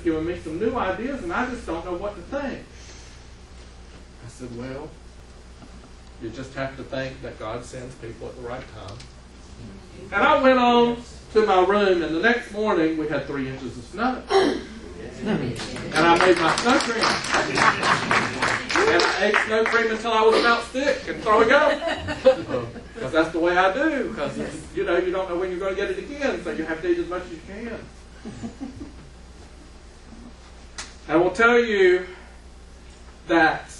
just given me some new ideas, and I just don't know what to think. I said, well, you just have to think that God sends people at the right time. And I went on to my room, and the next morning we had 3 inches of snow. And I made my snow cream. And I ate snow cream until I was about sick and throwing up. Because that's the way I do. Because, you know, you don't know when you're going to get it again, so you have to eat as much as you can. I will tell you that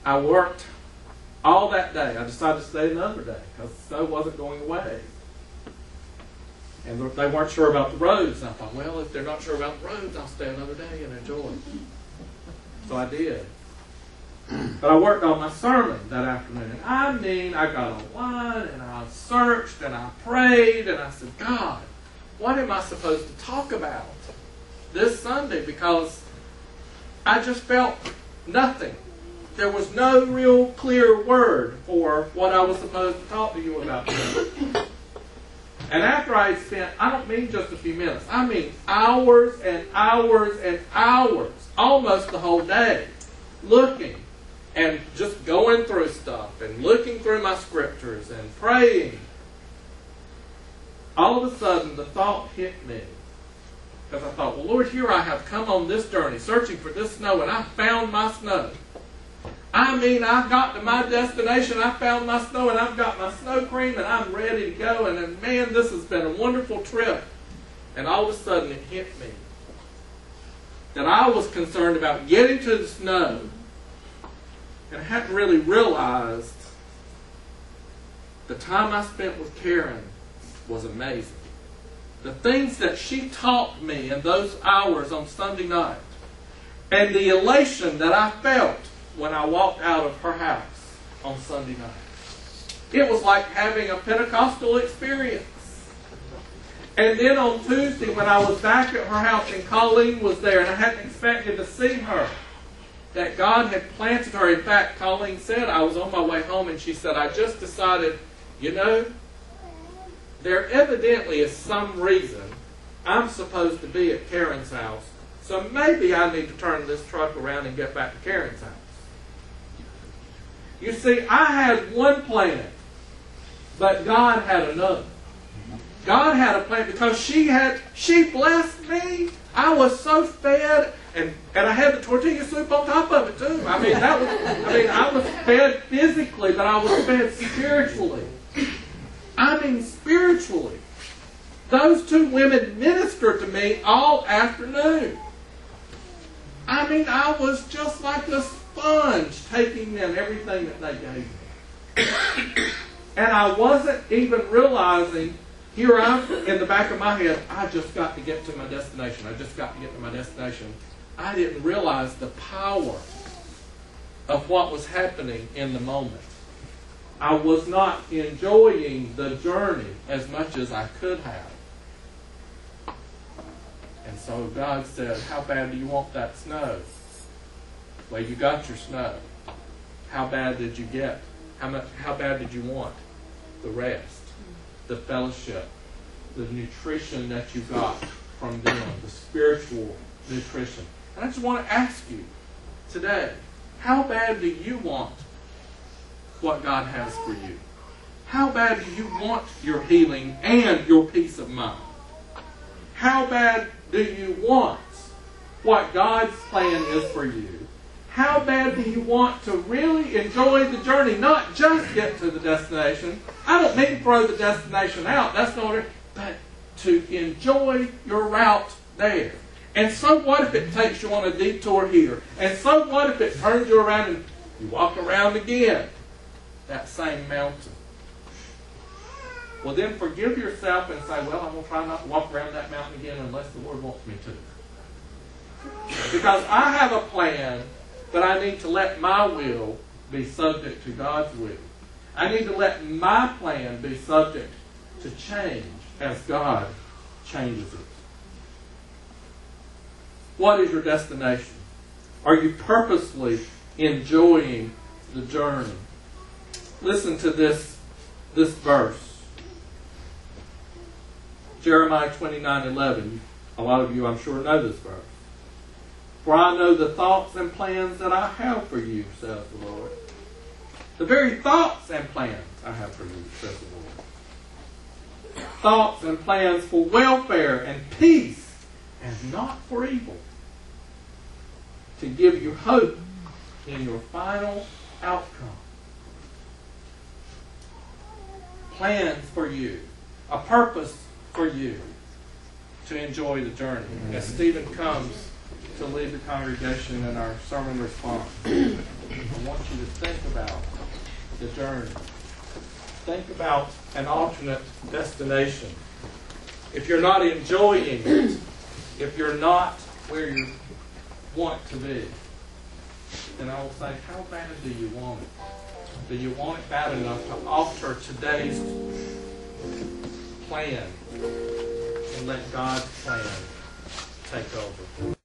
I worked all that day. I decided to stay another day because the snow wasn't going away. And they weren't sure about the roads. And I thought, well, if they're not sure about the roads, I'll stay another day and enjoy. So I did. But I worked on my sermon that afternoon. And I mean, I got online and I searched and I prayed and I said, God, what am I supposed to talk about this Sunday? Because I just felt nothing. There was no real clear word for what I was supposed to talk to you about today. And after I spent, I don't mean just a few minutes, I mean hours and hours and hours, almost the whole day, looking and just going through stuff and looking through my scriptures and praying. All of a sudden, the thought hit me. Because I thought, well, Lord, here I have come on this journey, searching for this snow, and I found my snow. I mean, I've got to my destination, I found my snow, and I've got my snow cream, and I'm ready to go. And then, man, this has been a wonderful trip. And all of a sudden, it hit me that I was concerned about getting to the snow, and I hadn't really realized the time I spent with Karen was amazing. The things that she taught me in those hours on Sunday night, and the elation that I felt when I walked out of her house on Sunday night. It was like having a Pentecostal experience. And then on Tuesday, when I was back at her house and Colleen was there, and I hadn't expected to see her, that God had planted her. In fact, Colleen said, I was on my way home, and she said, I just decided, you know, there evidently is some reason I'm supposed to be at Karen's house, so maybe I need to turn this truck around and get back to Karen's house. You see, I had one plan, but God had another. God had a plan because she blessed me. I was so fed, and I had the tortilla soup on top of it too. I was fed physically, but I was fed spiritually. Spiritually. Those two women ministered to me all afternoon. I was just like a sponge taking in everything that they gave me. And I wasn't even realizing, here I'm in the back of my head, I just got to get to my destination. I just got to get to my destination. I didn't realize the power of what was happening in the moment. I was not enjoying the journey as much as I could have. And so God said, how bad do you want that snow? Well, you got your snow. How bad did you get? How bad did you want? The rest, the fellowship, the nutrition that you got from them, the spiritual nutrition. And I just want to ask you today, how bad do you want what God has for you? How bad do you want your healing and your peace of mind? How bad do you want what God's plan is for you? How bad do you want to really enjoy the journey, not just get to the destination? I don't mean throw the destination out, that's not it, but to enjoy your route there. And so what if it takes you on a detour here? And so what if it turns you around and you walk around again that same mountain? Well, then forgive yourself and say, well, I'm going to try not to walk around that mountain again unless the Lord wants me to. Because I have a plan, but I need to let my will be subject to God's will. I need to let my plan be subject to change as God changes it. What is your destination? Are you purposely enjoying the journey? Listen to this verse. Jeremiah 29:11. A lot of you, I'm sure, know this verse. For I know the thoughts and plans that I have for you, says the Lord. The very thoughts and plans I have for you, says the Lord. Thoughts and plans for welfare and peace, and not for evil. To give you hope in your final outcome. Plans for you. A purpose for you to enjoy the journey. As Stephen comes to lead the congregation in our sermon response, I want you to think about the journey. Think about an alternate destination. If you're not enjoying it, if you're not where you want to be, then I will say, how bad do you want it? Do you want it bad enough to alter today's plan and let God's plan take over?